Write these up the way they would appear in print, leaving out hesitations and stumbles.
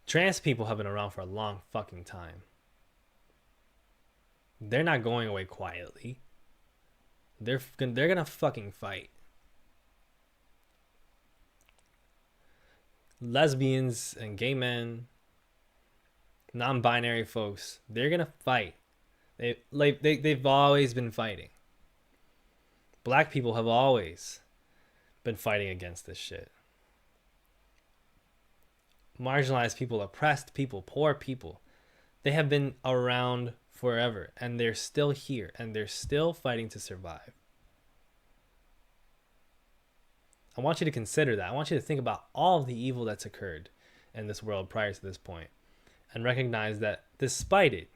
Trans people have been around for a long fucking time. They're not going away quietly. They're gonna fucking fight. Lesbians and gay men, non-binary folks, they're gonna fight. They've always been fighting. Black people have always been fighting against this shit. Marginalized people, oppressed people, poor people, they have been around forever, and they're still here, and they're still fighting to survive. I want you to consider that. I want you to think about all of the evil that's occurred in this world prior to this point, and recognize that despite it,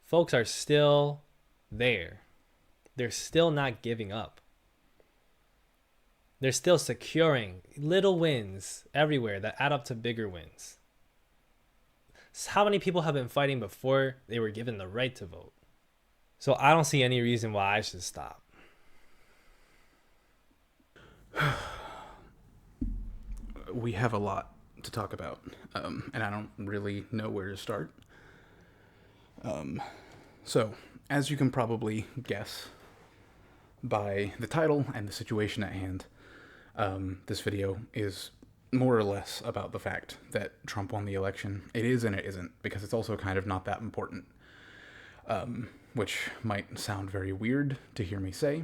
folks are still there. They're still not giving up. They're still securing little wins everywhere that add up to bigger wins. How many people have been fighting before they were given the right to vote? So I don't see any reason why I should stop. We have a lot to talk about, and I don't really know where to start. So, as you can probably guess by the title and the situation at hand, this video is more or less about the fact that Trump won the election. It is and it isn't, because it's also kind of not that important, which might sound very weird to hear me say,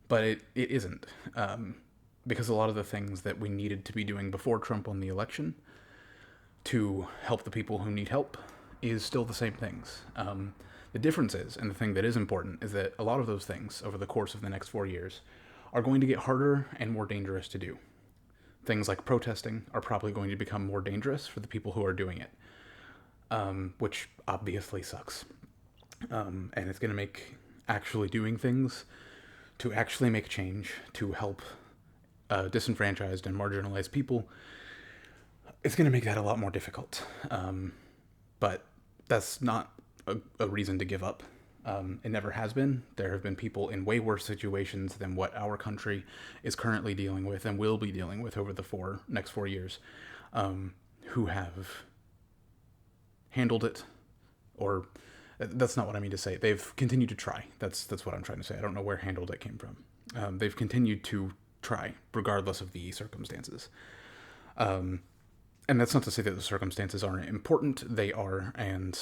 but it isn't, because a lot of the things that we needed to be doing before Trump won the election to help the people who need help is still the same things. The difference is, and the thing that is important, is that a lot of those things over the course of the next 4 years are going to get harder and more dangerous to do. Things like protesting are probably going to become more dangerous for the people who are doing it, which obviously sucks. And it's going to make actually doing things to actually make change, to help disenfranchised and marginalized people, it's going to make that a lot more difficult. But that's not a reason to give up. It never has been. There have been people in way worse situations than what our country is currently dealing with and will be dealing with over the next 4 years, who have handled it, or that's not what I mean to say. They've continued to try. That's what I'm trying to say. I don't know where handled it came from. They've continued to try, regardless of the circumstances. And that's not to say that the circumstances aren't important. They are, and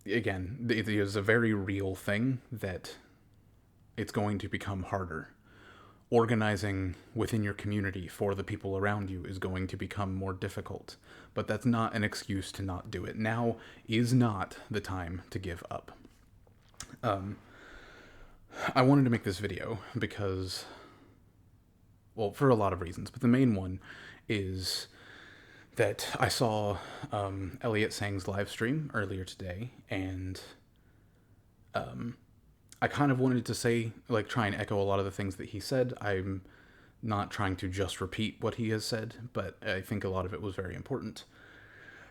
again, it is a very real thing that it's going to become harder. Organizing within your community for the people around you is going to become more difficult, but that's not an excuse to not do it. Now is not the time to give up. I wanted to make this video because, well, for a lot of reasons, but the main one is that I saw Elliot Sang's live stream earlier today, and I kind of wanted to say, like, try and echo a lot of the things that he said. I'm not trying to just repeat what he has said, but I think a lot of it was very important.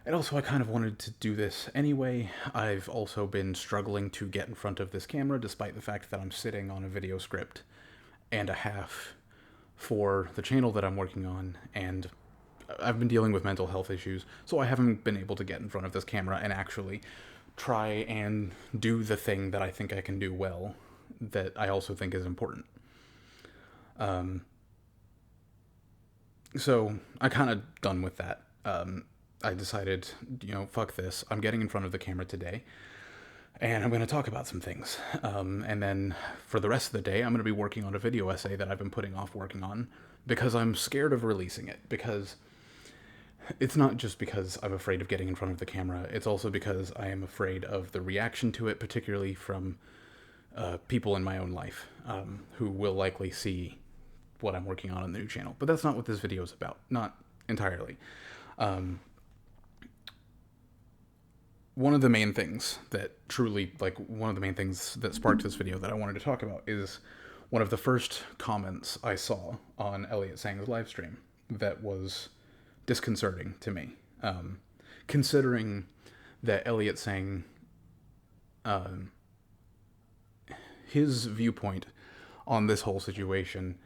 And also, I kind of wanted to do this anyway. I've also been struggling to get in front of this camera, despite the fact that I'm sitting on a video script and a half for the channel that I'm working on, and I've been dealing with mental health issues, so I haven't been able to get in front of this camera and actually try and do the thing that I think I can do well, that I also think is important. So I kind of done with that. I decided, fuck this. I'm getting in front of the camera today, and I'm going to talk about some things. And then for the rest of the day, I'm going to be working on a video essay that I've been putting off working on because I'm scared of releasing it. Because it's not just because I'm afraid of getting in front of the camera. It's also because I am afraid of the reaction to it, particularly from people in my own life who will likely see what I'm working on the new channel. But that's not what this video is about. Not entirely. One of the main things that sparked this video that I wanted to talk about is one of the first comments I saw on Elliot Sang's live stream that was disconcerting to me, considering that Elliot Sang, his viewpoint on this whole situation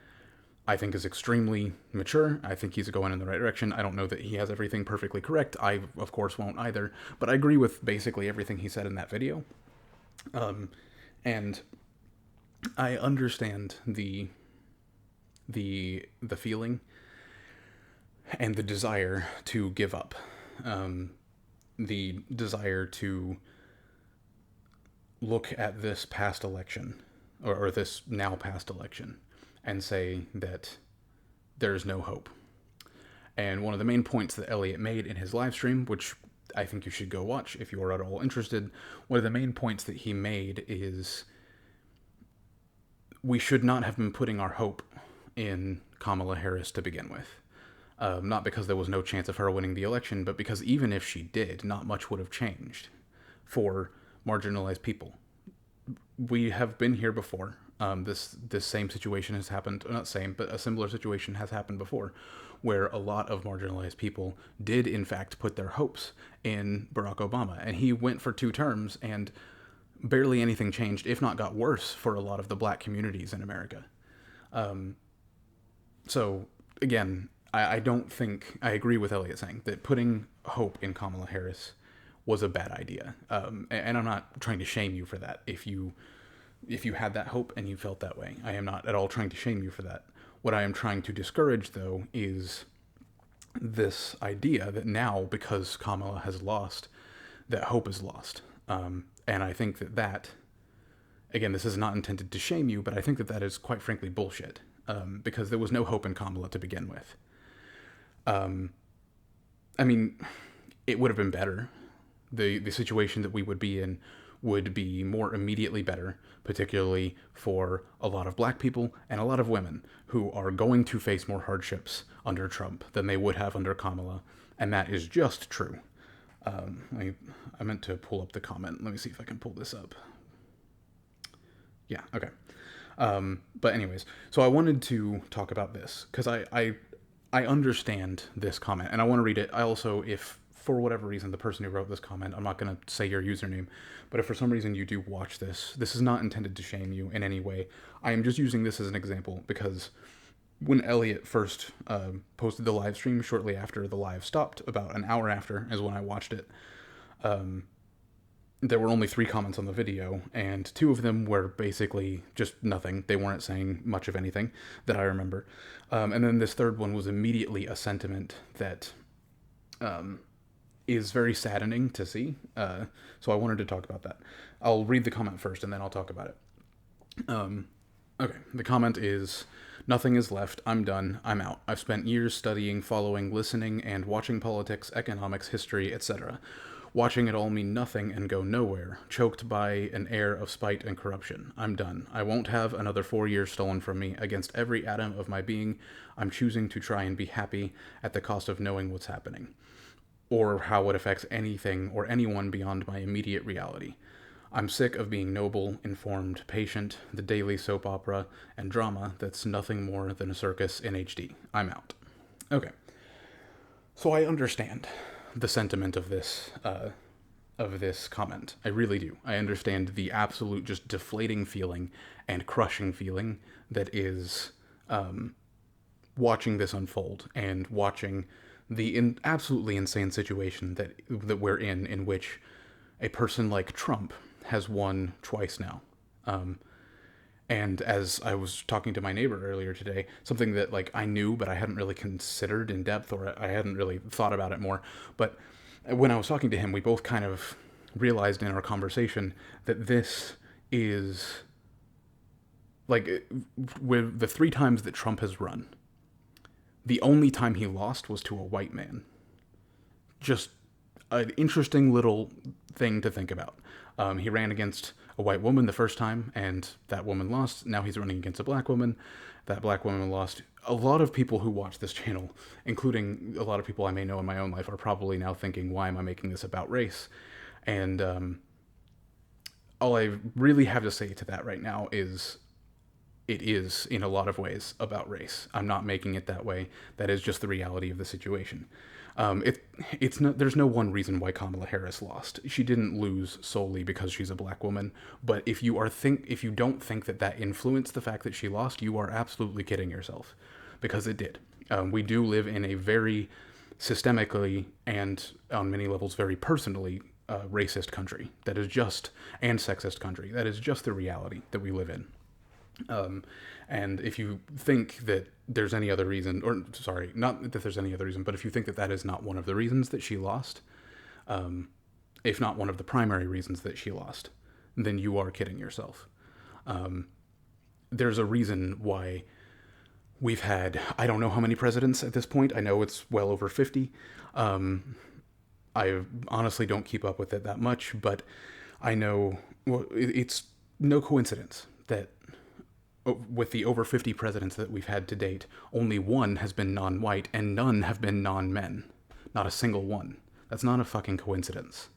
I think is extremely mature. I think he's going in the right direction. I don't know that he has everything perfectly correct. I, of course, won't either. But I agree with basically everything he said in that video. And I understand the feeling and the desire to give up, the desire to look at this past election or this now past election and say that there's no hope. And one of the main points that Elliot made in his live stream, which I think you should go watch if you are at all interested, one of the main points that he made is we should not have been putting our hope in Kamala Harris to begin with. Not because there was no chance of her winning the election, but because even if she did, not much would have changed for marginalized people. We have been here before. This same situation has happened, not same, but a similar situation has happened before, where a lot of marginalized people did in fact put their hopes in Barack Obama. And he went for 2 terms and barely anything changed, if not got worse, for a lot of the black communities in America. So again, I don't think I agree with Elliot Sang that putting hope in Kamala Harris was a bad idea. And I'm not trying to shame you for that. If you had that hope and you felt that way, I am not at all trying to shame you for that. What I am trying to discourage, though, is this idea that now, because Kamala has lost, that hope is lost. And I think that, again, this is not intended to shame you, but I think that is quite frankly bullshit. Because there was no hope in Kamala to begin with. I mean, it would have been better. The situation that we would be in would be more immediately better, particularly for a lot of black people and a lot of women who are going to face more hardships under Trump than they would have under Kamala, and that is just true. I meant to pull up the comment. Let me see if I can pull this up. Yeah, okay. But anyways, so I wanted to talk about this because I understand this comment and I want to read it. I also, if for whatever reason the person who wrote this comment, I'm not going to say your username, but if for some reason you do watch this, this is not intended to shame you in any way. I am just using this as an example because when Elliot first posted the live stream shortly after the live stopped, about an hour after is when I watched it, there were only 3 comments on the video, and 2 of them were basically just nothing. They weren't saying much of anything that I remember. And then this third one was immediately a sentiment that is very saddening to see. So I wanted to talk about that. I'll read the comment first, and then I'll talk about it. Okay, the comment is, "Nothing is left. I'm done. I'm out. I've spent years studying, following, listening, and watching politics, economics, history, etc. Watching it all mean nothing and go nowhere, choked by an air of spite and corruption. I'm done. I won't have another 4 years stolen from me. Against every atom of my being, I'm choosing to try and be happy at the cost of knowing what's happening, or how it affects anything or anyone beyond my immediate reality. I'm sick of being noble, informed, patient, the daily soap opera and drama that's nothing more than a circus in HD. I'm out." Okay. So I understand the sentiment of this comment. I really do. I understand the absolute just deflating feeling and crushing feeling that is watching this unfold and watching the absolutely insane situation that we're in which a person like Trump has won twice now. And as I was talking to my neighbor earlier today, something that like I knew but I hadn't really considered in depth, or I hadn't really thought about it more. But when I was talking to him, we both kind of realized in our conversation that this is like, with the 3 times that Trump has run, the only time he lost was to a white man. Just an interesting little thing to think about. He ran against a white woman the first time, and that woman lost. Now he's running against a black woman. That black woman lost. A lot of people who watch this channel, including a lot of people I may know in my own life, are probably now thinking, why am I making this about race? And all I really have to say to that right now is, it is, in a lot of ways, about race. I'm not making it that way. That is just the reality of the situation. It's not. There's no one reason why Kamala Harris lost. She didn't lose solely because she's a black woman. But if you don't think that influenced the fact that she lost, you are absolutely kidding yourself. because it did. We do live in a very systemically and on many levels very personally racist country that is just, and sexist country that is just the reality that we live in. And if you think that there's any other reason, or sorry, not that there's any other reason, but if you think that that is not one of the reasons that she lost, if not one of the primary reasons that she lost, then you are kidding yourself. There's a reason why we've had, I don't know how many presidents at this point. I know it's well over 50. I honestly don't keep up with it that much, but I know, well, it's no coincidence that with the over 50 presidents that we've had to date, only one has been non-white and none have been non-men. Not a single one. That's not a fucking coincidence.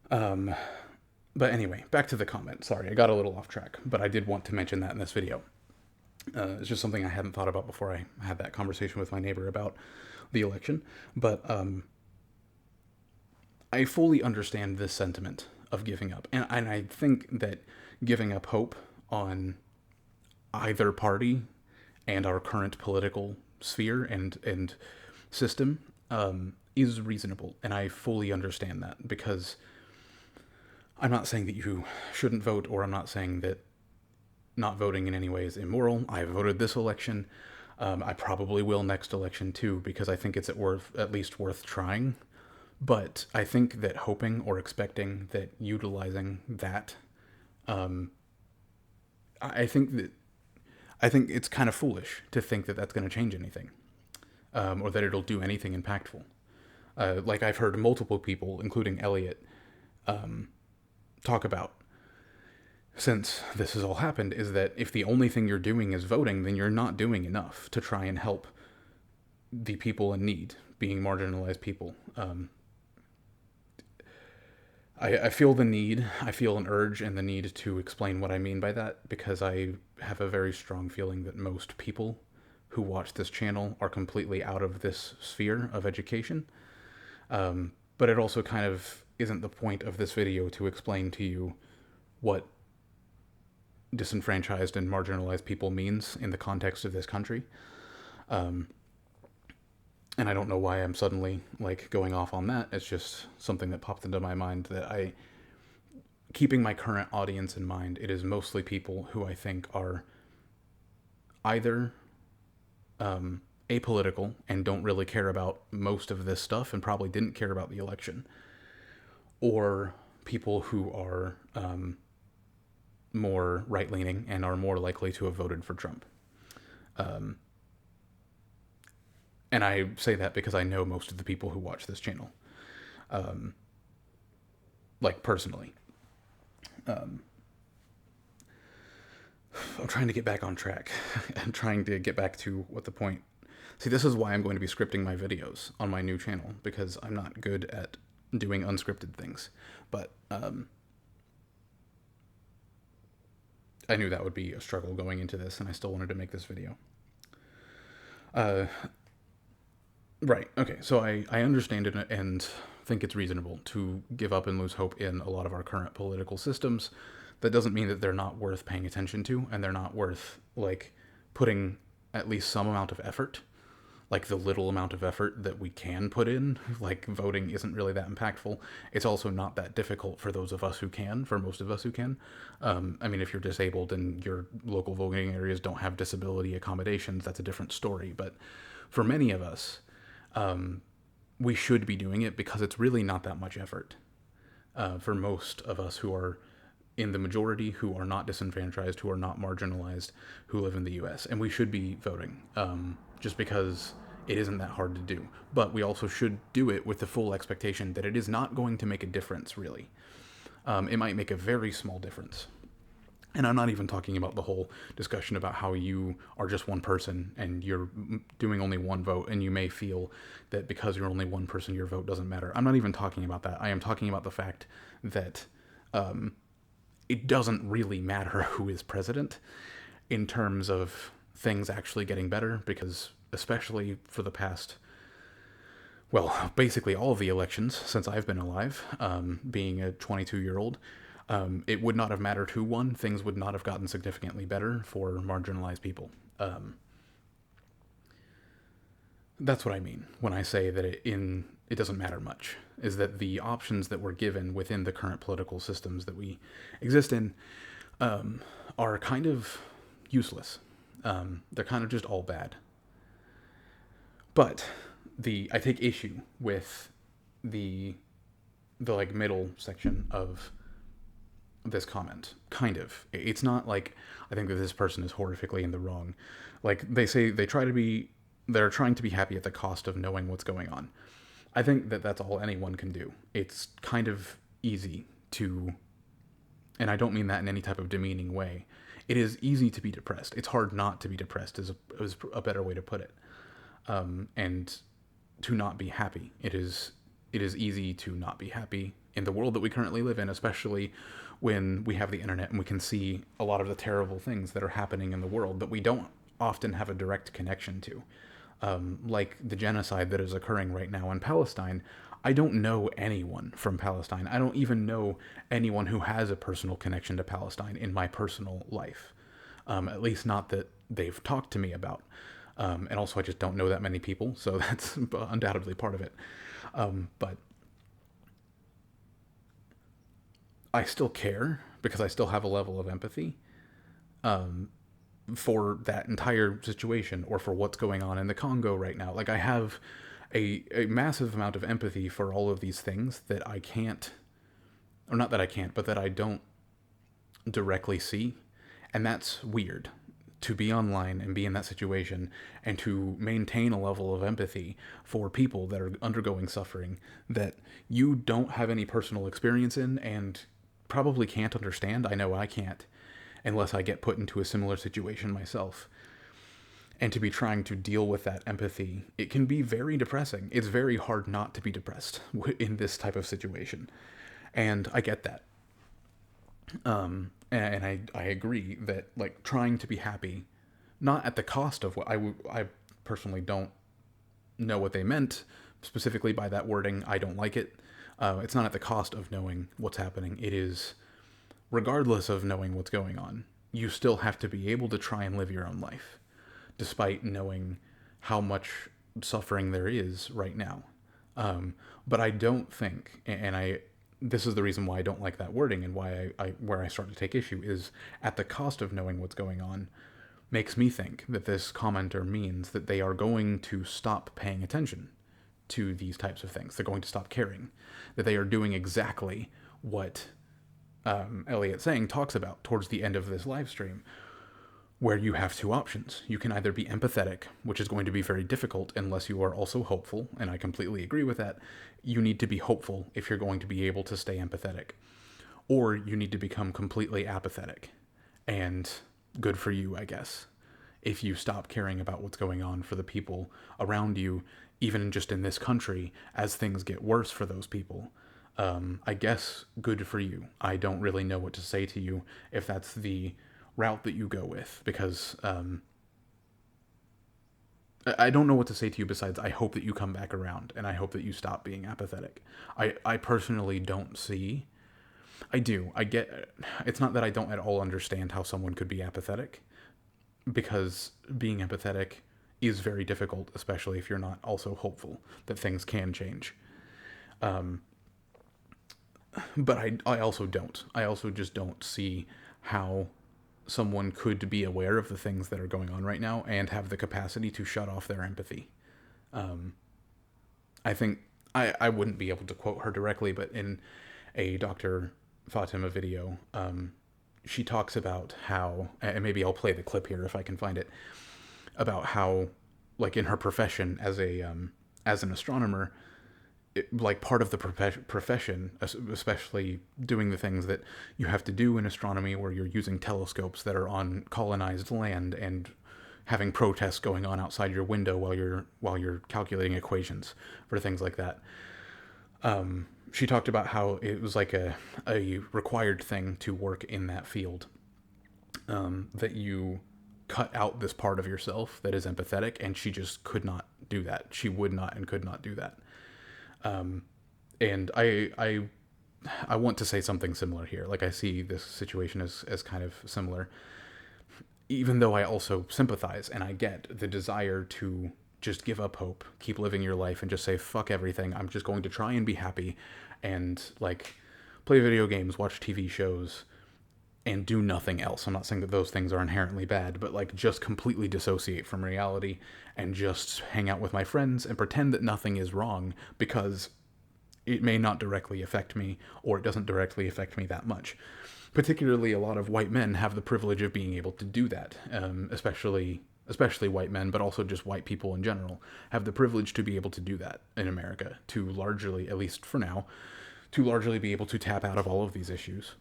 But anyway, back to the comment. Sorry, I got a little off track, but I did want to mention that in this video. It's just something I hadn't thought about before I had that conversation with my neighbor about the election. But I fully understand this sentiment of giving up. And I think that giving up hope on either party and our current political sphere and system is reasonable. And I fully understand that, because I'm not saying that you shouldn't vote, or I'm not saying that not voting in any way is immoral. I voted this election. I probably will next election too, because I think it's at least worth trying. But I think that hoping or expecting that utilizing that, I think it's kind of foolish to think that that's going to change anything, or that it'll do anything impactful. Like I've heard multiple people, including Elliot, talk about, since this has all happened, is that if the only thing you're doing is voting, then you're not doing enough to try and help the people in need, being marginalized people. I feel the need, I feel an urge and the need to explain what I mean by that, because I have a very strong feeling that most people who watch this channel are completely out of this sphere of education. But it also kind of isn't the point of this video to explain to you what disenfranchised and marginalized people means in the context of this country. And I don't know why I'm suddenly like going off on that. It's just something that popped into my mind, that keeping my current audience in mind, it is mostly people who I think are either apolitical and don't really care about most of this stuff and probably didn't care about the election, or people who are more right-leaning and are more likely to have voted for Trump. And I say that because I know most of the people who watch this channel, like personally. I'm trying to get back on track. I'm trying to get back to what the point. See, this is why I'm going to be scripting my videos on my new channel, because I'm not good at doing unscripted things. But I knew that would be a struggle going into this, and I still wanted to make this video. Right, okay, so I understand it and think it's reasonable to give up and lose hope in a lot of our current political systems. That doesn't mean that they're not worth paying attention to, and they're not worth, like, putting at least some amount of effort, like the little amount of effort that we can put in. Like, voting isn't really that impactful. It's also not that difficult for those of us who can, for most of us who can. I mean, if you're disabled and your local voting areas don't have disability accommodations, that's a different story. But for many of us, we should be doing it, because it's really not that much effort. For most of us who are in the majority, who are not disenfranchised, who are not marginalized, who live in the US. And we should be voting, just because it isn't that hard to do. But we also should do it with the full expectation that it is not going to make a difference, really. It might make a very small difference. And I'm not even talking about the whole discussion about how you are just one person and you're doing only one vote, and you may feel that because you're only one person, your vote doesn't matter. I'm not even talking about that. I am talking about the fact that it doesn't really matter who is president in terms of things actually getting better, because especially for the past, well, basically all of the elections since I've been alive, being a 22-year-old, it would not have mattered who won. Things would not have gotten significantly better for marginalized people. that's what I mean when I say that it doesn't matter much. Is that the options that we're given within the current political systems that we exist in are kind of useless. They're kind of just all bad. But I take issue with the like middle section of this comment. Kind of. It's not like I think that this person is horrifically in the wrong. Like they say they're trying to be happy at the cost of knowing what's going on. I think that that's all anyone can do. It's kind of easy to, and I don't mean that in any type of demeaning way. It is easy to be depressed. It's hard not to be depressed is a better way to put it. And to not be happy. It is easy to not be happy in the world that we currently live in, especially when we have the internet and we can see a lot of the terrible things that are happening in the world that we don't often have a direct connection to. Like the genocide that is occurring right now in Palestine. I don't know anyone from Palestine. I don't even know anyone who has a personal connection to Palestine in my personal life. At least not that they've talked to me about. And also I just don't know that many people, so that's undoubtedly part of it. But I still care because I still have a level of empathy for that entire situation or for what's going on in the Congo right now. Like I have a massive amount of empathy for all of these things that I can't, or not that I can't, but that I don't directly see. And that's weird to be online and be in that situation and to maintain a level of empathy for people that are undergoing suffering that you don't have any personal experience in and probably can't understand. I know I can't unless I get put into a similar situation myself. And to be trying to deal with that empathy, it can be very depressing. It's very hard not to be depressed in this type of situation. And I get that. And I agree that like trying to be happy, not at the cost of what I personally don't know what they meant specifically by that wording. I don't like it. It's not at the cost of knowing what's happening. It is regardless of knowing what's going on. You still have to be able to try and live your own life, despite knowing how much suffering there is right now. But I don't think, and this is the reason why I don't like that wording and why where I start to take issue is at the cost of knowing what's going on makes me think that this commenter means that they are going to stop paying attention to these types of things. They're going to stop caring, that they are doing exactly what Elliot Sang talks about towards the end of this live stream, where you have two options. You can either be empathetic, which is going to be very difficult unless you are also hopeful, and I completely agree with that. You need to be hopeful if you're going to be able to stay empathetic. Or you need to become completely apathetic. And good for you, I guess. If you stop caring about what's going on for the people around you, even just in this country, as things get worse for those people, I guess good for you. I don't really know what to say to you if that's the route that you go with, because I don't know what to say to you besides I hope that you come back around and I hope that you stop being apathetic. I personally don't see. I do. I get. It's not that I don't at all understand how someone could be apathetic, because being empathetic is very difficult, especially if you're not also hopeful that things can change. But I also don't. I also just don't see how someone could be aware of the things that are going on right now and have the capacity to shut off their empathy. I think I wouldn't be able to quote her directly, but in a Dr. Fatima video, she talks about how, and maybe I'll play the clip here if I can find it, about how, like in her profession as an astronomer, like part of the profession, especially doing the things that you have to do in astronomy, where you're using telescopes that are on colonized land and having protests going on outside your window while you're calculating equations for things like that. She talked about how it was like a required thing to work in that field, that you cut out this part of yourself that is empathetic, and she just could not do that. She would not and could not do that. And I want to say something similar here. Like I see this situation as kind of similar, even though I also sympathize and I get the desire to just give up hope, keep living your life, and just say, fuck everything. I'm just going to try and be happy and, like, play video games, watch TV shows, and do nothing else. I'm not saying that those things are inherently bad, but, like, just completely dissociate from reality and just hang out with my friends and pretend that nothing is wrong, because it may not directly affect me, or it doesn't directly affect me that much. Particularly, a lot of white men have the privilege of being able to do that, especially white men, but also just white people in general, have the privilege to be able to do that in America, to largely, at least for now, to largely be able to tap out of all of these issues,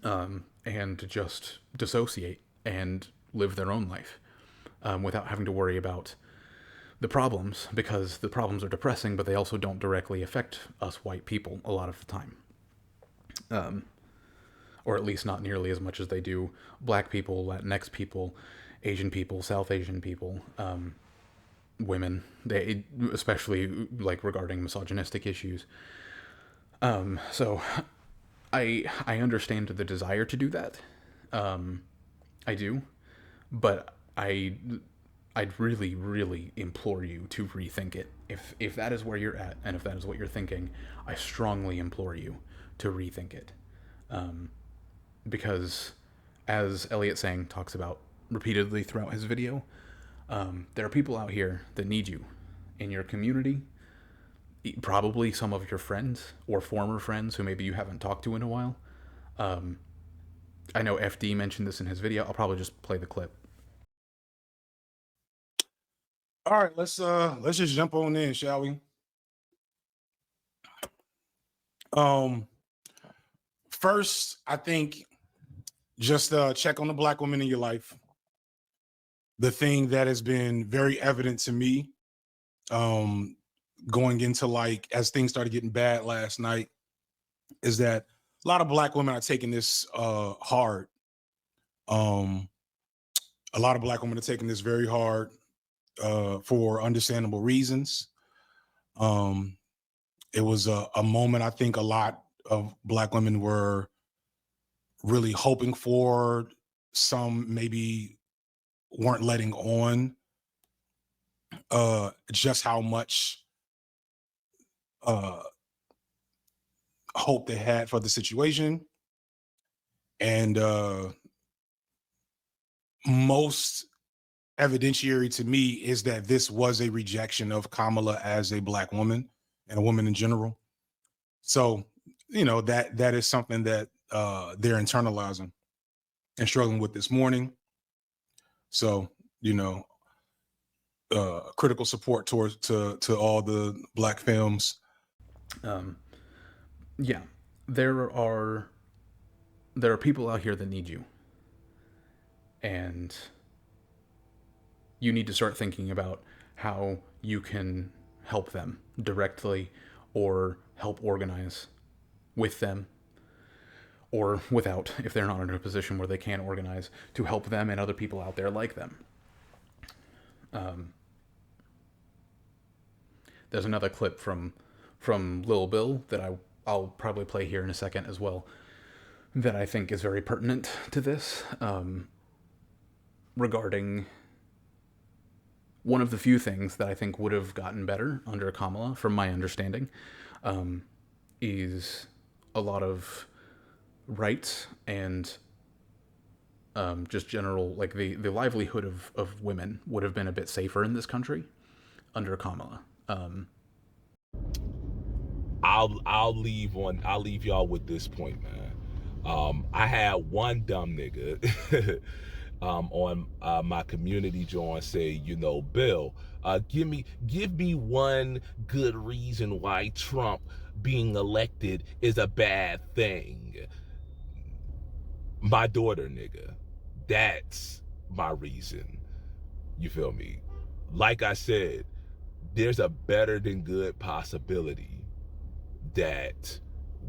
and to just dissociate and live their own life, without having to worry about the problems, because the problems are depressing, but they also don't directly affect us white people a lot of the time. Or at least not nearly as much as they do black people, Latinx people, Asian people, South Asian people, women, they, especially, like, regarding misogynistic issues. So I understand the desire to do that. I do, but I'd really, really implore you to rethink it. If that is where you're at, and if that is what you're thinking, I strongly implore you to rethink it. Because, as Elliot Sang talks about repeatedly throughout his video, there are people out here that need you in your community, probably some of your friends or former friends who maybe you haven't talked to in a while. I know FD mentioned this in his video. I'll probably just play the clip. All right, let's just jump on in, shall we? First, I think just check on the black woman in your life. The thing that has been very evident to me, going into, like, as things started getting bad last night, is that a lot of black women are taking this hard. A lot of black women are taking this very hard, for understandable reasons. It was a moment I think a lot of black women were really hoping for. Some maybe weren't letting on just how much hope they had for the situation. And most evidentiary to me is that this was a rejection of Kamala as a black woman and a woman in general. So, you know, that is something that they're internalizing and struggling with this morning. So, you know, critical support to all the black films. Yeah, there are people out here that need you, and you need to start thinking about how you can help them directly, or help organize with them, or without, if they're not in a position where they can organize, to help them and other people out there like them. There's another clip from Lil Bill that I'll probably play here in a second as well, that I think is very pertinent to this, regarding one of the few things that I think would have gotten better under Kamala, from my understanding, is a lot of rights and just general, like, the livelihood of women would have been a bit safer in this country under Kamala. I'll leave y'all with this point, man. I had one dumb nigga on my community joint say, you know, Bill, give me one good reason why Trump being elected is a bad thing. My daughter, nigga. That's my reason. You feel me? Like I said, there's a better than good possibility that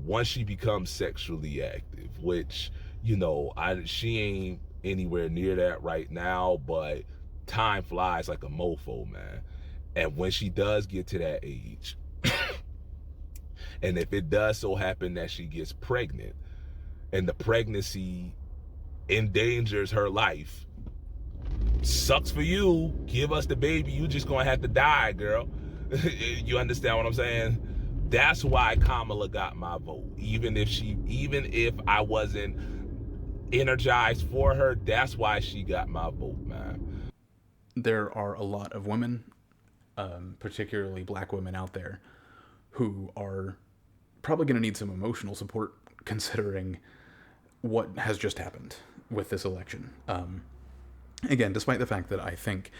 once she becomes sexually active, which, you know, she ain't anywhere near that right now, but time flies like a mofo, man. And when she does get to that age, and if it does so happen that she gets pregnant, and the pregnancy endangers her life, sucks for you. Give us the baby. You just gonna have to die, girl. You understand what I'm saying? That's why Kamala got my vote. Even if I wasn't energized for her, that's why she got my vote, man. There are a lot of women, particularly black women out there, who are probably going to need some emotional support considering what has just happened with this election. Again, despite the fact that I think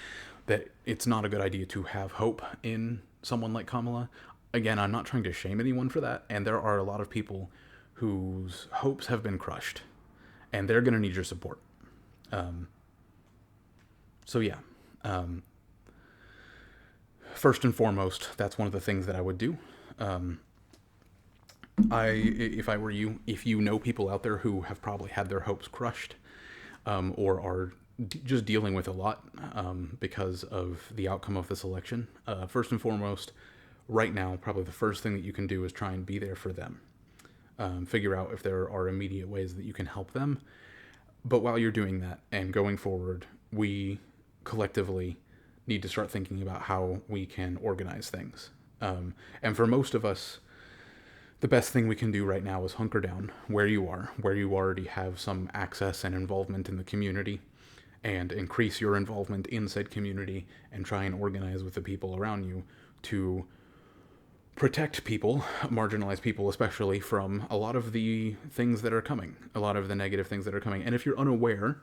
that it's not a good idea to have hope in someone like Kamala, again, I'm not trying to shame anyone for that, and there are a lot of people whose hopes have been crushed, and they're going to need your support. So yeah, first and foremost, that's one of the things that I would do. If I were you, if you know people out there who have probably had their hopes crushed, or are just dealing with a lot because of the outcome of this election, first and foremost, right now, probably the first thing that you can do is try and be there for them. Figure out if there are immediate ways that you can help them. But while you're doing that and going forward, we collectively need to start thinking about how we can organize things. And for most of us, the best thing we can do right now is hunker down where you already have some access and involvement in the community, and increase your involvement in said community and try and organize with the people around you to protect people, marginalized people especially, from a lot of the things that are coming, a lot of the negative things that are coming. And if you're unaware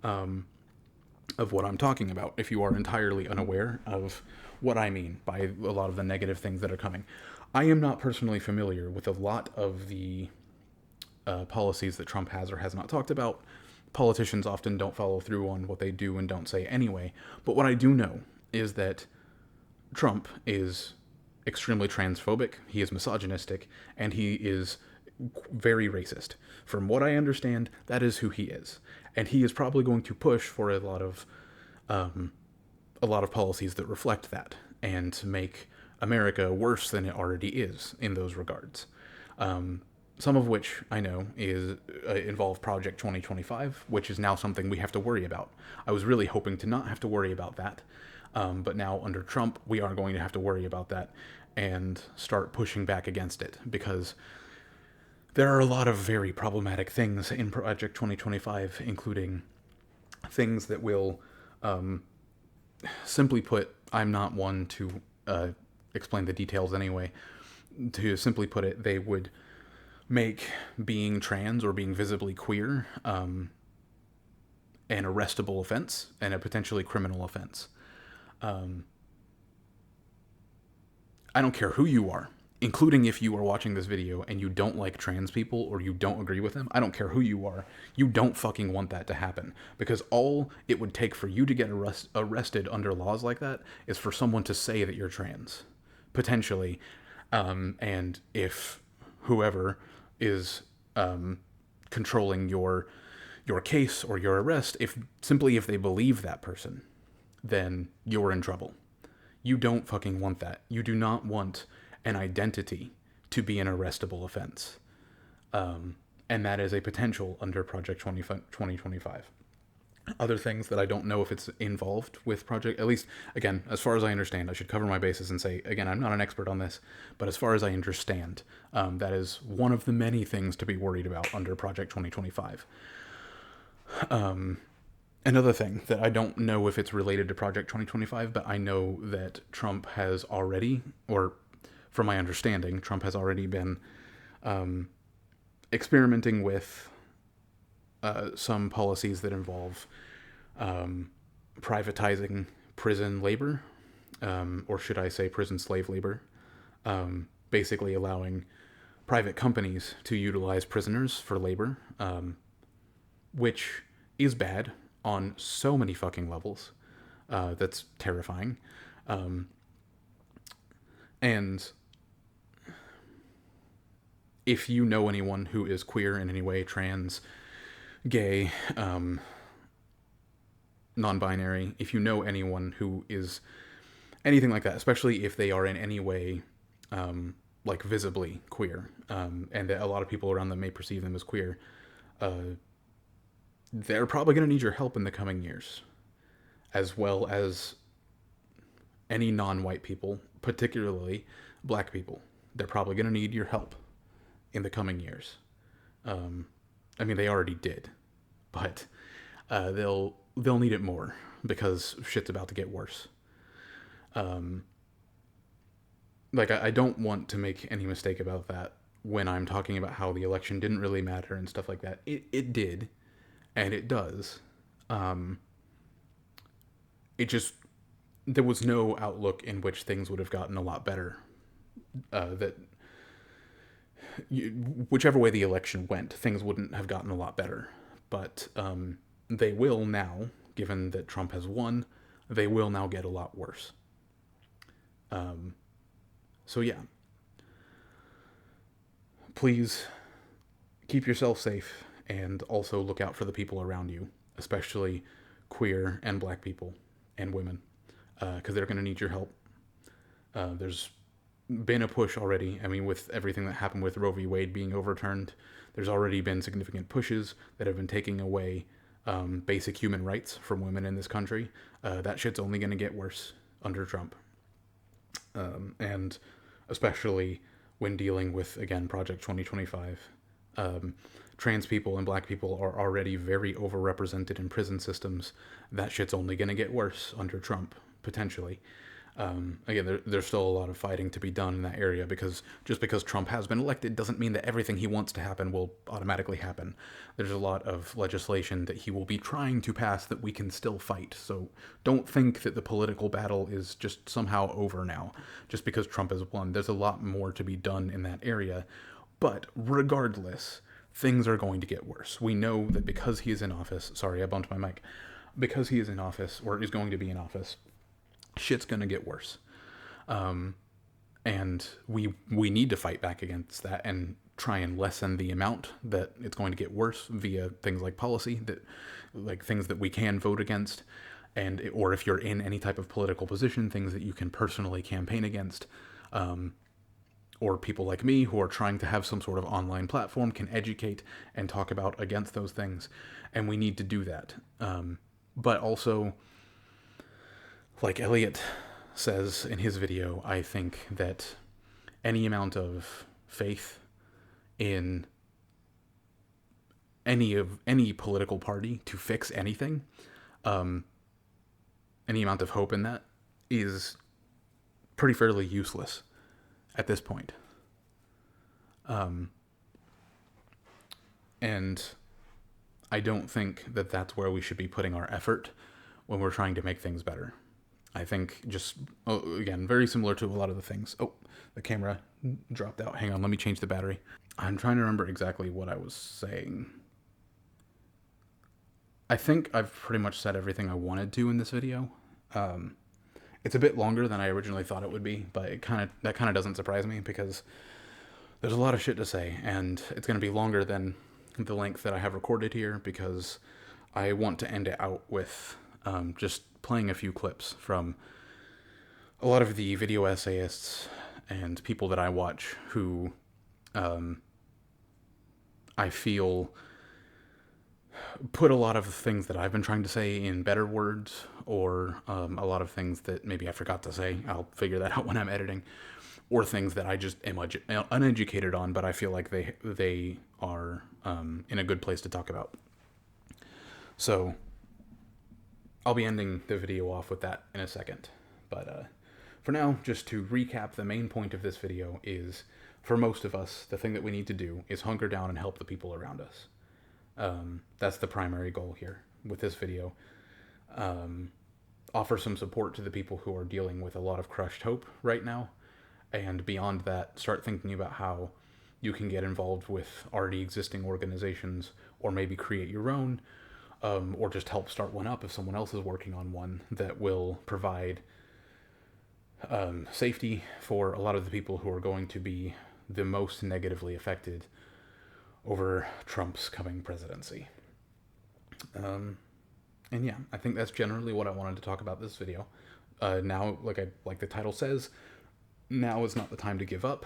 of what I'm talking about, if you are entirely unaware of what I mean by a lot of the negative things that are coming, I am not personally familiar with a lot of the policies that Trump has or has not talked about. Politicians often don't follow through on what they do and don't say anyway. But what I do know is that Trump is extremely transphobic, he is misogynistic, and he is very racist. From what I understand, that is who he is. And he is probably going to push for a lot of policies that reflect that and make America worse than it already is in those regards. Some of which I know is involve Project 2025, which is now something we have to worry about. I was really hoping to not have to worry about that, but now under Trump, we are going to have to worry about that and start pushing back against it, because there are a lot of very problematic things in Project 2025, including things that will, simply put, I'm not one to explain the details anyway. To simply put it, they would make being trans or being visibly queer an arrestable offense and a potentially criminal offense. I don't care who you are, including if you are watching this video and you don't like trans people or you don't agree with them. I don't care who you are. You don't fucking want that to happen, because all it would take for you to get arrested under laws like that is for someone to say that you're trans, potentially. And if whoever is controlling your case or your arrest, if they believe that person, then you're in trouble. You don't fucking want that. You do not want an identity to be an arrestable offense. And that is a potential under Project 2025. Other things that I don't know if it's involved with Project, at least, again, as far as I understand, I should cover my bases and say, again, I'm not an expert on this, but as far as I understand, that is one of the many things to be worried about under Project 2025. Another thing that I don't know if it's related to Project 2025, but I know that Trump has already, or from my understanding, Trump has already been experimenting with some policies that involve privatizing prison labor, or should I say prison slave labor, basically allowing private companies to utilize prisoners for labor, which is bad on so many fucking levels. That's terrifying. And if you know anyone who is queer in any way, trans, gay, non-binary, if you know anyone who is anything like that, especially if they are in any way like visibly queer, and that a lot of people around them may perceive them as queer, they're probably going to need your help in the coming years. as well as any non-white people, particularly black people. They're probably going to need your help in the coming years. I mean, they already did, but they'll need it more because shit's about to get worse. Like, I don't want to make any mistake about that when I'm talking about how the election didn't really matter and stuff like that. It did, and it does. It just, there was no outlook in which things would have gotten a lot better. Whichever way the election went, things wouldn't have gotten a lot better. But they will now, given that Trump has won, they will now get a lot worse. So yeah, please keep yourself safe and also look out for the people around you, especially queer and black people and women, because they're going to need your help. There's been a push already. I mean, with everything that happened with Roe v. Wade being overturned, there's already been significant pushes that have been taking away basic human rights from women in this country. That shit's only going to get worse under Trump. And especially when dealing with, again, Project 2025. Trans people and black people are already very overrepresented in prison systems. That shit's only going to get worse under Trump, potentially. Again, there's still a lot of fighting to be done in that area, because just because Trump has been elected doesn't mean that everything he wants to happen will automatically happen. There's a lot of legislation that he will be trying to pass that we can still fight. So don't think that the political battle is just somehow over now, just because Trump has won. There's a lot more to be done in that area. But regardless, things are going to get worse. We know that because he is in office, sorry, I bumped my mic, because he is in office, or is going to be in office, shit's gonna get worse. And we need to fight back against that and try and lessen the amount that it's going to get worse via things like policy, that, like, things that we can vote against, and or if you're in any type of political position, things that you can personally campaign against, or people like me who are trying to have some sort of online platform can educate and talk about against those things, and we need to do that. But also, like Elliot says in his video, I think that any amount of faith in any political party to fix anything, any amount of hope in that is pretty fairly useless at this point. And I don't think that that's where we should be putting our effort when we're trying to make things better. I think just, again, very similar to a lot of the things. Oh, the camera dropped out. Hang on, let me change the battery. I'm trying to remember exactly what I was saying. I think I've pretty much said everything I wanted to in this video. It's a bit longer than I originally thought it would be, but that kind of doesn't surprise me, because there's a lot of shit to say, and it's going to be longer than the length that I have recorded here, because I want to end it out with just playing a few clips from a lot of the video essayists and people that I watch who I feel put a lot of things that I've been trying to say in better words, or a lot of things that maybe I forgot to say. I'll figure that out when I'm editing, or things that I just am uneducated on, but I feel like they are in a good place to talk about. So I'll be ending the video off with that in a second. But for now, just to recap, the main point of this video is, for most of us, the thing that we need to do is hunker down and help the people around us. That's the primary goal here with this video. Offer some support to the people who are dealing with a lot of crushed hope right now. And beyond that, start thinking about how you can get involved with already existing organizations, or maybe create your own, or just help start one up if someone else is working on one that will provide safety for a lot of the people who are going to be the most negatively affected over Trump's coming presidency. And yeah, I think that's generally what I wanted to talk about this video. Now, like the title says, now is not the time to give up.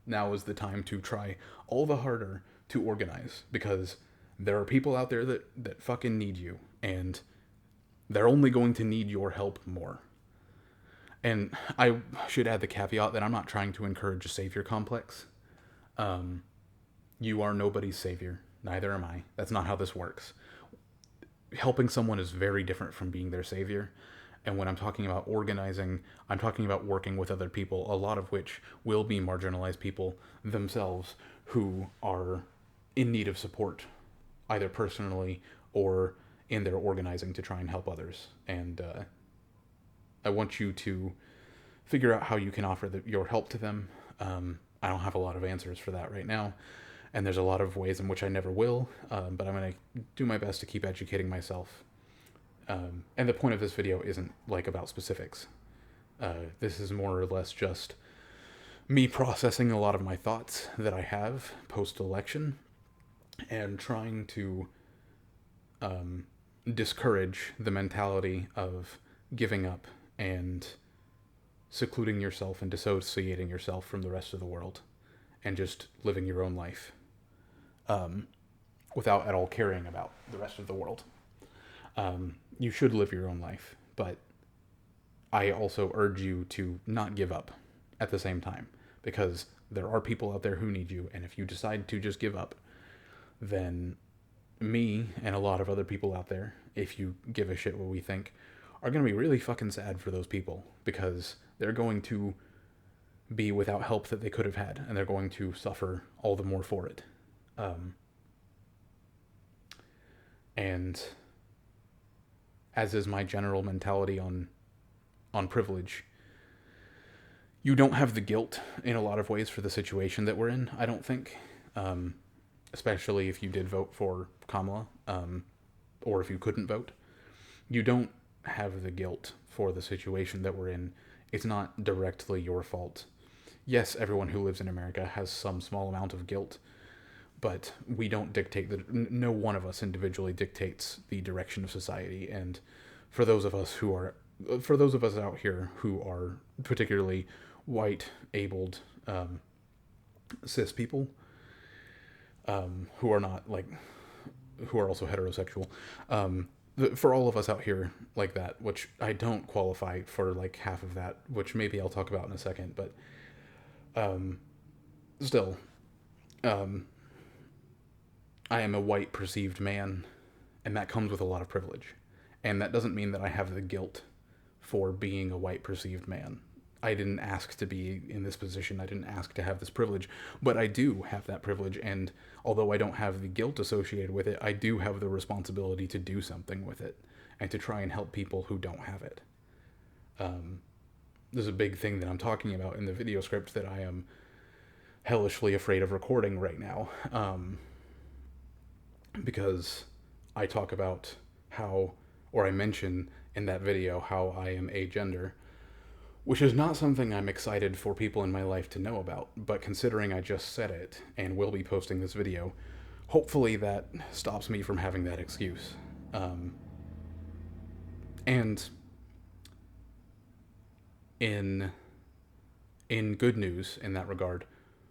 Now is the time to try all the harder to organize, because there are people out there that fucking need you. And they're only going to need your help more. And I should add the caveat that I'm not trying to encourage a savior complex. You are nobody's savior. Neither am I. That's not how this works. Helping someone is very different from being their savior. And when I'm talking about organizing, I'm talking about working with other people, a lot of which will be marginalized people themselves who are in need of support, either personally or in their organizing to try and help others. And I want you to figure out how you can offer your help to them. I don't have a lot of answers for that right now, and there's a lot of ways in which I never will, but I'm going to do my best to keep educating myself. And the point of this video isn't like about specifics. This is more or less just me processing a lot of my thoughts that I have post-election and trying to discourage the mentality of giving up and secluding yourself and dissociating yourself from the rest of the world and just living your own life without at all caring about the rest of the world. You should live your own life, but I also urge you to not give up at the same time, because there are people out there who need you, and if you decide to just give up, then me and a lot of other people out there, if you give a shit what we think, are going to be really fucking sad for those people, because they're going to be without help that they could have had, and they're going to suffer all the more for it. And as is my general mentality on privilege, you don't have the guilt in a lot of ways for the situation that we're in, I don't think. Especially if you did vote for Kamala, or if you couldn't vote. You don't have the guilt for the situation that we're in. It's not directly your fault. Yes, everyone who lives in America has some small amount of guilt, but we don't dictate no one of us individually dictates the direction of society. And for those of us out here who are particularly white, abled, cis people, who are not who are also heterosexual, for all of us out here like that, which I don't qualify for like half of that, which maybe I'll talk about in a second, but still, I am a white perceived man, and that comes with a lot of privilege. And that doesn't mean that I have the guilt for being a white perceived man. I didn't ask to be in this position. I didn't ask to have this privilege, but I do have that privilege. And although I don't have the guilt associated with it, I do have the responsibility to do something with it and to try and help people who don't have it. There's a big thing that I'm talking about in the video script that I am hellishly afraid of recording right now. Because I talk about I mention in that video how I am agender, which is not something I'm excited for people in my life to know about, but considering I just said it and will be posting this video, hopefully that stops me from having that excuse. And in good news in that regard,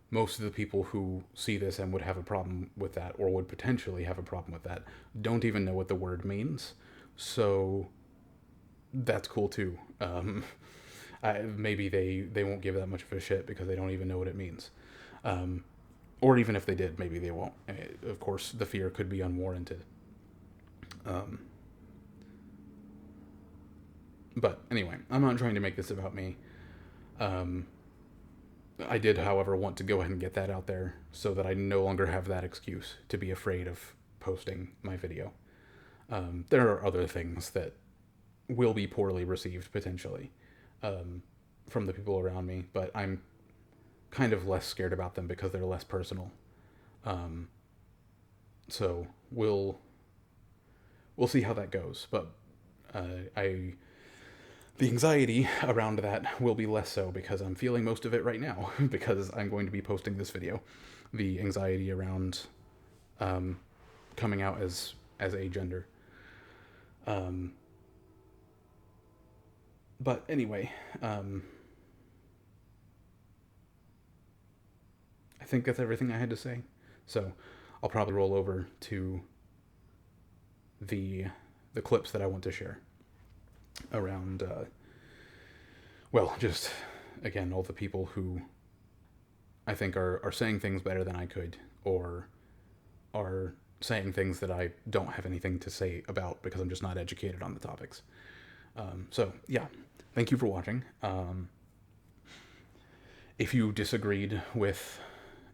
most of the people who see this and would have a problem with that, or would potentially have a problem with that, don't even know what the word means. So that's cool too. Maybe they won't give that much of a shit because they don't even know what it means. Or even if they did, maybe they won't. Of course, the fear could be unwarranted. But anyway, I'm not trying to make this about me. I did, however, want to go ahead and get that out there so that I no longer have that excuse to be afraid of posting my video. There are other things that will be poorly received, potentially, from the people around me, but I'm kind of less scared about them because they're less personal. So we'll see how that goes, but the anxiety around that will be less so because I'm feeling most of it right now because I'm going to be posting this video. The anxiety around coming out as agender. But anyway, I think that's everything I had to say. So I'll probably roll over to the clips that I want to share. around, well, just again, all the people who I think are saying things better than I could, or are saying things that I don't have anything to say about because I'm just not educated on the topics. So, yeah, thank you for watching. If you disagreed with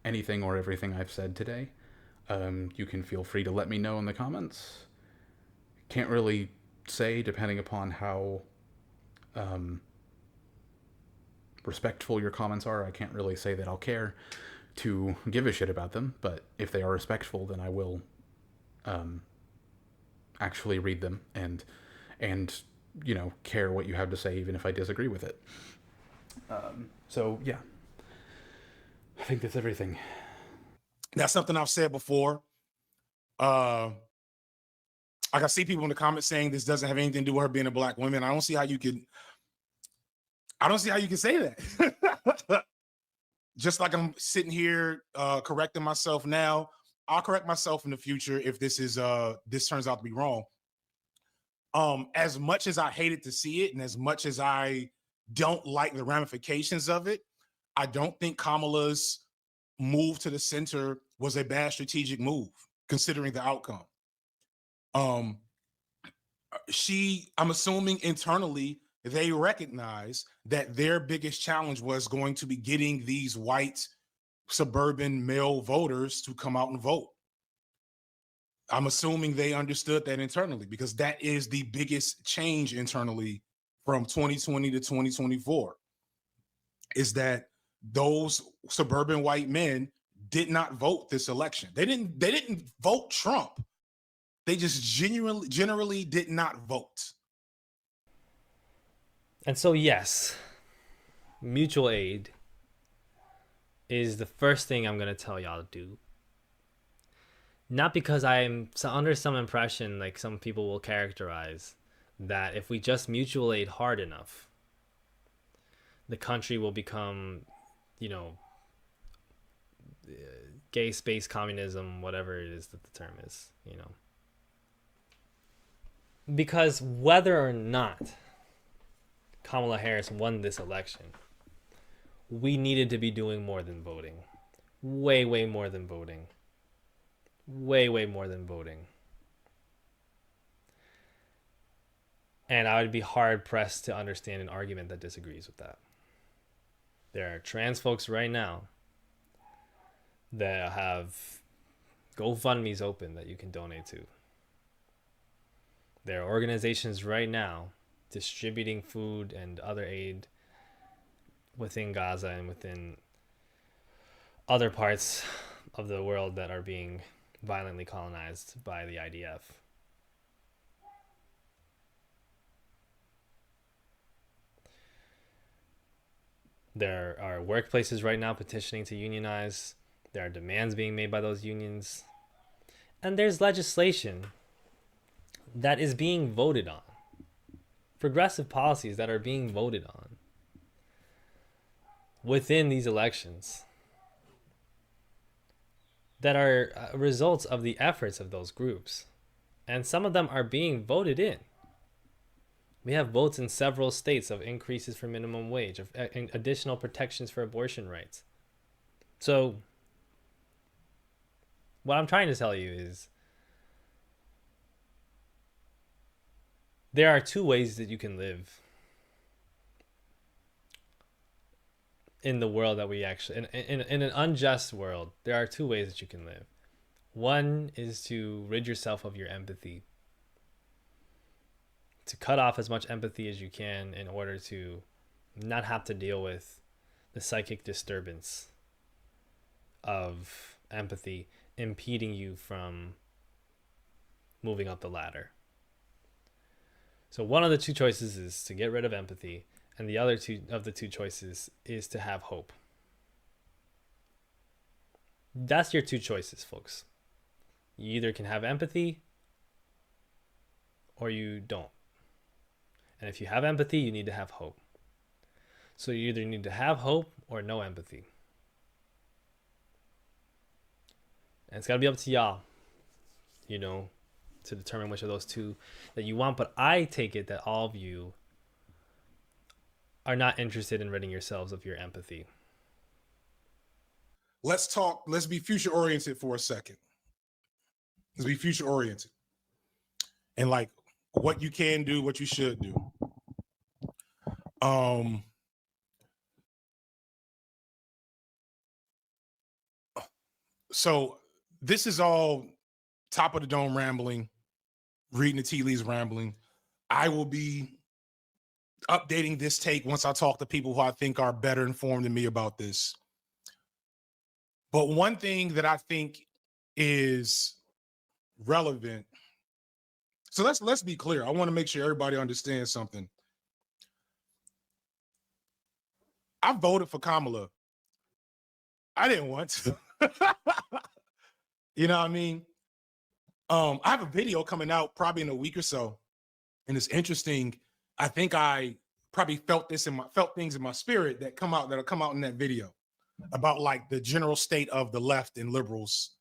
anything or everything I've said today, you can feel free to let me know in the comments. Can't really say, depending upon how respectful your comments are, I can't really say that I'll care to give a shit about them, but if they are respectful, then I will actually read them and care what you have to say, even if I disagree with it. So yeah, I think that's everything. That's something I've said before. Like I see people in the comments saying this doesn't have anything to do with her being a black woman. I don't see how you can say that. Just like I'm sitting here correcting myself now, I'll correct myself in the future if this turns out to be wrong. As much as I hated to see it, and as much as I don't like the ramifications of it, I don't think Kamala's move to the center was a bad strategic move, considering the outcome. I'm assuming internally they recognize that their biggest challenge was going to be getting these white suburban male voters to come out and vote. I'm assuming they understood that internally, because that is the biggest change internally from 2020 to 2024, is that those suburban white men did not vote this election. They didn't vote Trump. They just generally did not vote. And so, yes, mutual aid is the first thing I'm going to tell y'all to do. Not because I'm under some impression, like some people will characterize, that if we just mutual aid hard enough, the country will become, gay space communism, whatever it is that the term is, Because whether or not Kamala Harris won this election, we needed to be doing more than voting. Way, way more than voting. Way, way more than voting. And I would be hard pressed to understand an argument that disagrees with that. There are trans folks right now that have GoFundMe's open that you can donate to. There are organizations right now distributing food and other aid within Gaza and within other parts of the world that are being violently colonized by the IDF. There are workplaces right now petitioning to unionize. There are demands being made by those unions. And there's legislation that is being voted on. Progressive policies that are being voted on within these elections that are results of the efforts of those groups. And some of them are being voted in. We have votes in several states of increases for minimum wage, of additional protections for abortion rights. So what I'm trying to tell you is there are two ways that you can live in the world that we actually, in an unjust world, there are two ways that you can live. One is to rid yourself of your empathy, to cut off as much empathy as you can in order to not have to deal with the psychic disturbance of empathy impeding you from moving up the ladder. So one of the two choices is to get rid of empathy, and the other two of the two choices is to have hope. That's your two choices, folks. You either can have empathy or you don't. And if you have empathy, you need to have hope. So you either need to have hope or no empathy. And it's got to be up to y'all. to determine which of those two that you want. But I take it that all of you are not interested in ridding yourselves of your empathy. Let's be future oriented for a second. Let's be future oriented. And like what you can do, what you should do. So this is all top of the dome rambling, reading the tea leaves rambling. I will be updating this take once I talk to people who I think are better informed than me about this. But one thing that I think is relevant. So let's be clear. I want to make sure everybody understands something. I voted for Kamala. I didn't want to. You know what I mean? I have a video coming out probably in a week or so, and it's interesting. I think I probably felt things in my spirit that'll come out in that video about like the general state of the left and liberals.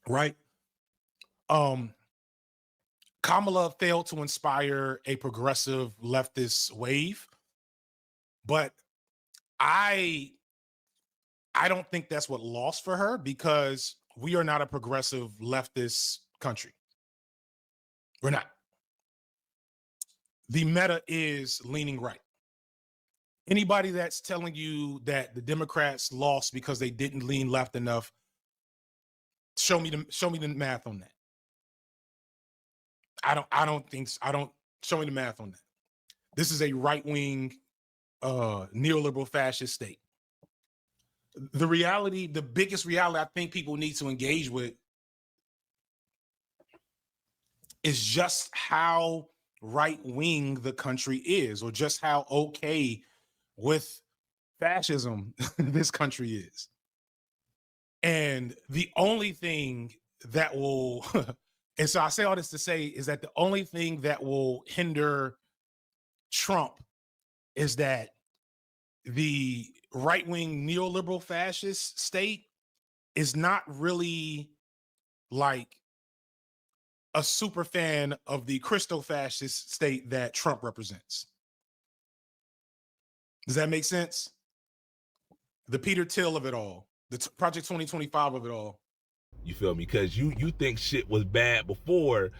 Right? Kamala failed to inspire a progressive leftist wave, but I don't think that's what lost for her, because we are not a progressive leftist country. We're not. The meta is leaning right. Anybody that's telling you that the Democrats lost because they didn't lean left enough, show me the math on that. Show me the math on that. This is a right-wing neoliberal fascist state. The biggest reality I think people need to engage with is just how right-wing the country is, or just how okay with fascism this country is. And the only thing that will, and so I say all this to say, is that the only thing that will hinder Trump is that the right-wing neoliberal fascist state is not really like a super fan of the Christo-fascist state that Trump represents. Does that make sense? The Peter Thiel of it all, the Project 2025 of it all. You feel me? Because you think shit was bad before.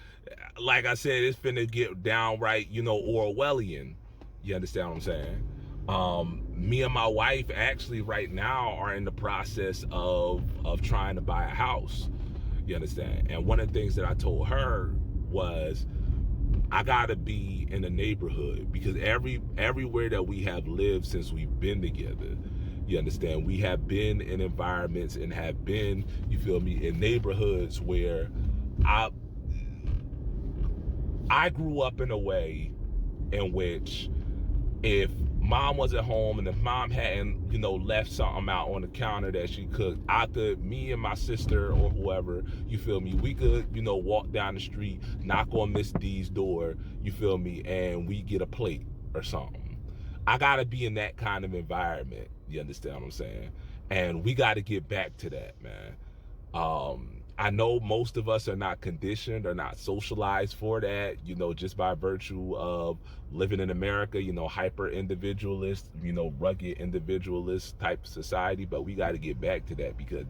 Like I said, it's finna get downright, Orwellian. You understand what I'm saying? Me and my wife actually right now are in the process of trying to buy a house. You understand? And one of the things that I told her was, I gotta be in the neighborhood, because everywhere that we have lived since we've been together, you understand, we have been in environments and have been, you feel me, in neighborhoods where I grew up in a way in which if mom wasn't home and if mom hadn't, left something out on the counter that she cooked, me and my sister or whoever, you feel me, we could, walk down the street, knock on Miss D's door, you feel me, and we get a plate or something. I gotta be in that kind of environment. You understand what I'm saying? And we gotta get back to that, man. I know most of us are not conditioned or not socialized for that, just by virtue of living in America, hyper individualist, rugged individualist type society. But we got to get back to that, because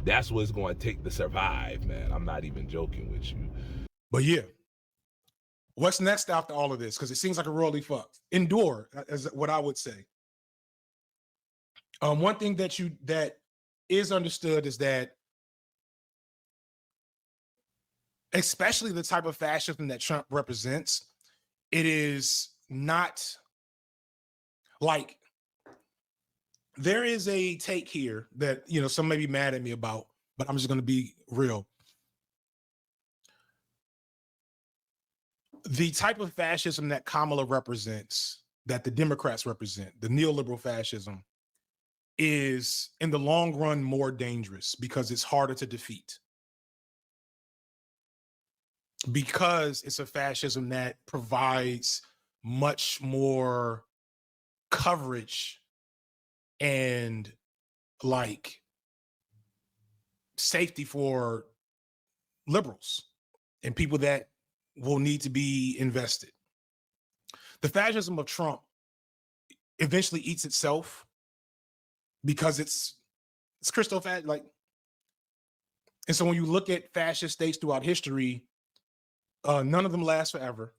that's what it's going to take to survive, man. I'm not even joking with you. But yeah, what's next after all of this? Because it seems like a royally fuck. Endure, is what I would say. One thing that is understood is that, especially the type of fascism that Trump represents, it is not like, there is a take here that, some may be mad at me about, but I'm just going to be real. The type of fascism that Kamala represents, that the Democrats represent, the neoliberal fascism, is in the long run more dangerous because it's harder to defeat. Because it's a fascism that provides much more coverage and like safety for liberals and people that will need to be invested. The fascism of Trump eventually eats itself because it's Christo-fat, like, and so when you look at fascist states throughout history, none of them last forever.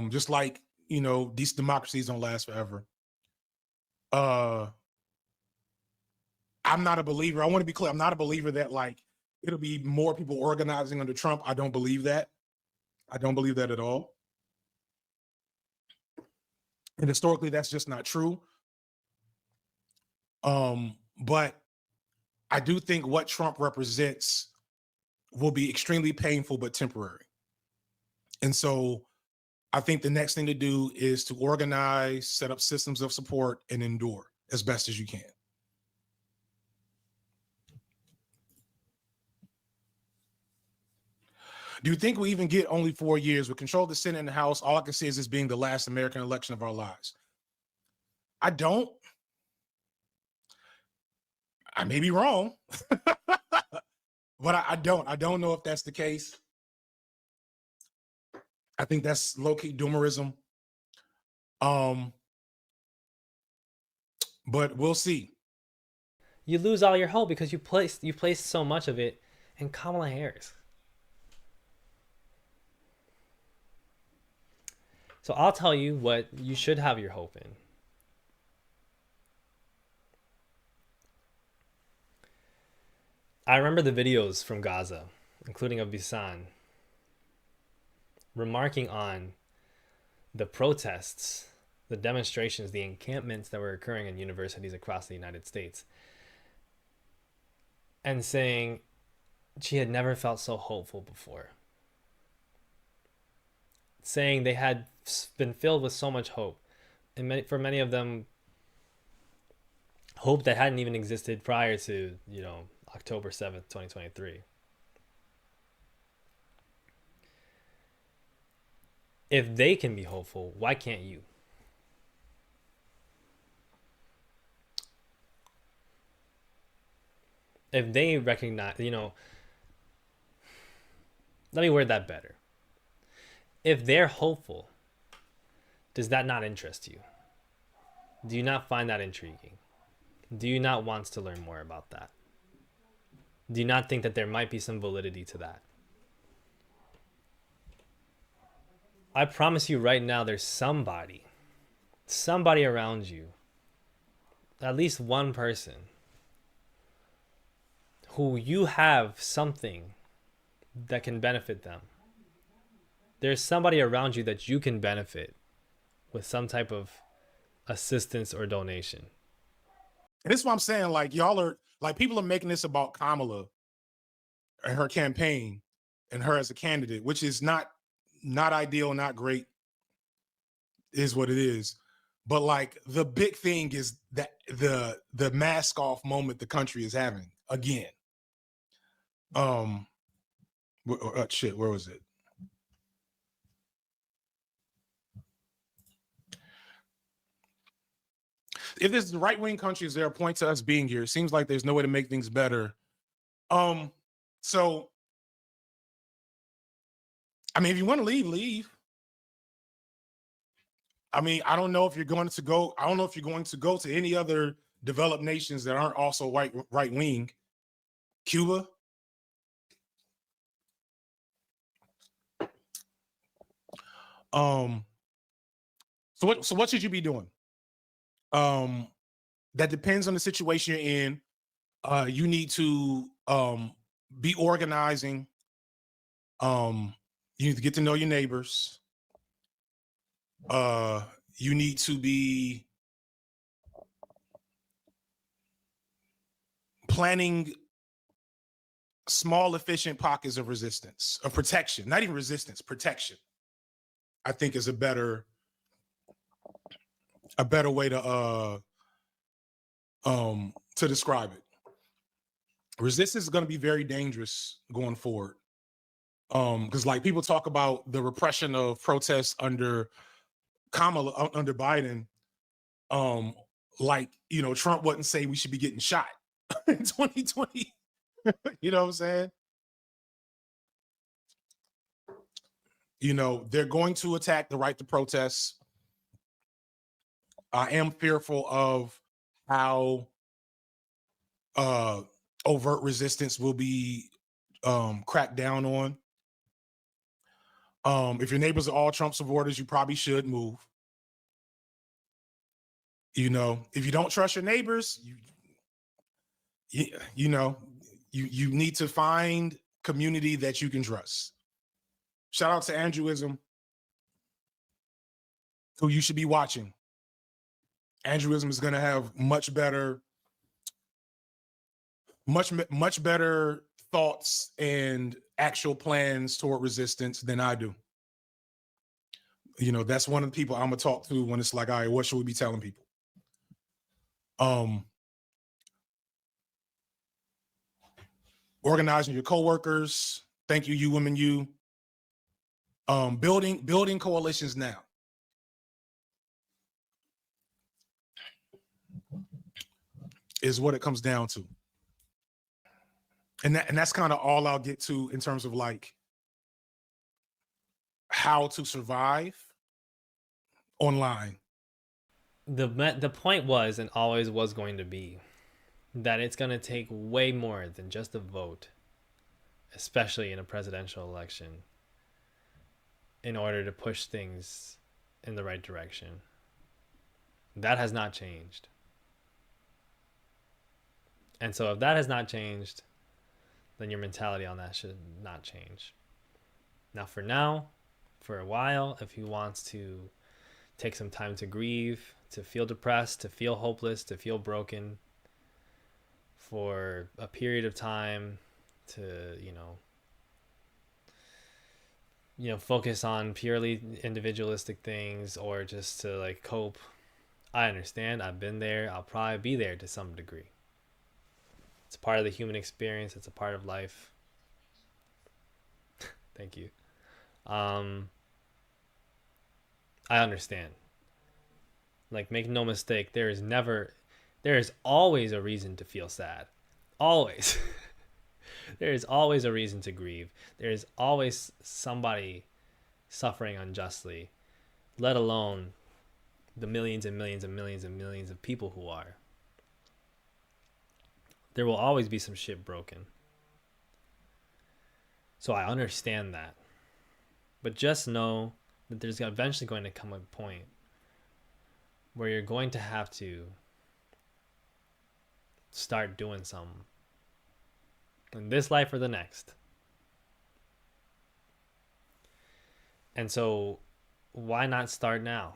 Just like, you know, these democracies don't last forever. I'm not a believer. I want to be clear. I'm not a believer that like it'll be more people organizing under Trump. I don't believe that. I don't believe that at all. And historically, that's just not true. But I do think what Trump represents will be extremely painful but temporary. And so I think the next thing to do is to organize, set up systems of support, and endure as best as you can. Do you think we even get only 4 years? We control the Senate and the House. All I can say is this being the last American election of our lives. I don't. I may be wrong, but I don't. I don't know if that's the case. I think that's low-key doomerism. But we'll see. You lose all your hope because you placed so much of it in Kamala Harris. So I'll tell you what you should have your hope in. I remember the videos from Gaza, including of Bisan, remarking on the protests, the demonstrations, the encampments that were occurring in universities across the United States, and saying she had never felt so hopeful before. Saying they had been filled with so much hope. And for many of them, hope that hadn't even existed prior to, October 7th, 2023. If they can be hopeful, why can't you? If they recognize, let me word that better. If they're hopeful, does that not interest you? Do you not find that intriguing? Do you not want to learn more about that? Do you not think that there might be some validity to that? I promise you right now, there's somebody around you, at least one person, who you have something that can benefit them. There's somebody around you that you can benefit with some type of assistance or donation. And this is what I'm saying. Like, y'all are like, people are making this about Kamala and her campaign and her as a candidate, which is not ideal, not great, is what it is. But like, the big thing is that the mask off moment the country is having again. Shit, where was it? If this is the right-wing countries, there are points to us being here. It seems like there's no way to make things better. So, I mean, if you want to leave. I mean, I don't know if you're going to go to any other developed nations that aren't also right-wing. Cuba. So what should you be doing? That depends on the situation you're in. You need to be organizing. You need to get to know your neighbors. You need to be planning small, efficient pockets of resistance, of protection, not even resistance, protection, I think is a better way to describe it. Resistance is going to be very dangerous going forward. Because like people talk about the repression of protests under Kamala, under Biden, Trump wouldn't say we should be getting shot in 2020. You know what I'm saying? You know, they're going to attack the right to protest. I am fearful of how overt resistance will be cracked down on. If your neighbors are all Trump supporters, you probably should move. You know, if you don't trust your neighbors, you know, you need to find community that you can trust. Shout out to Andrewism, who you should be watching. Andrewism is going to have much better thoughts and actual plans toward resistance than I do. You know, that's one of the people I'm gonna talk to when it's like, all right, what should we be telling people? Organizing your coworkers. Thank you, you women, you. Building coalitions now. Is what it comes down to. And that's kind of all I'll get to in terms of like how to survive online. The point was, and always was going to be, that it's going to take way more than just a vote, especially in a presidential election, in order to push things in the right direction. That has not changed. And so if that has not changed, then your mentality on that should not change. Now, for a while, if he wants to take some time to grieve, to feel depressed, to feel hopeless, to feel broken for a period of time, to, focus on purely individualistic things, or just to like cope, I understand. I've been there. I'll probably be there to some degree. It's a part of the human experience. It's a part of life. Thank you. I understand. Like, make no mistake, there is always a reason to feel sad. Always. There is always a reason to grieve. There is always somebody suffering unjustly, let alone the millions and millions and millions and millions of people who are. There will always be some shit broken. So I understand that. But just know that there's eventually going to come a point where you're going to have to start doing something. In this life or the next. And so why not start now?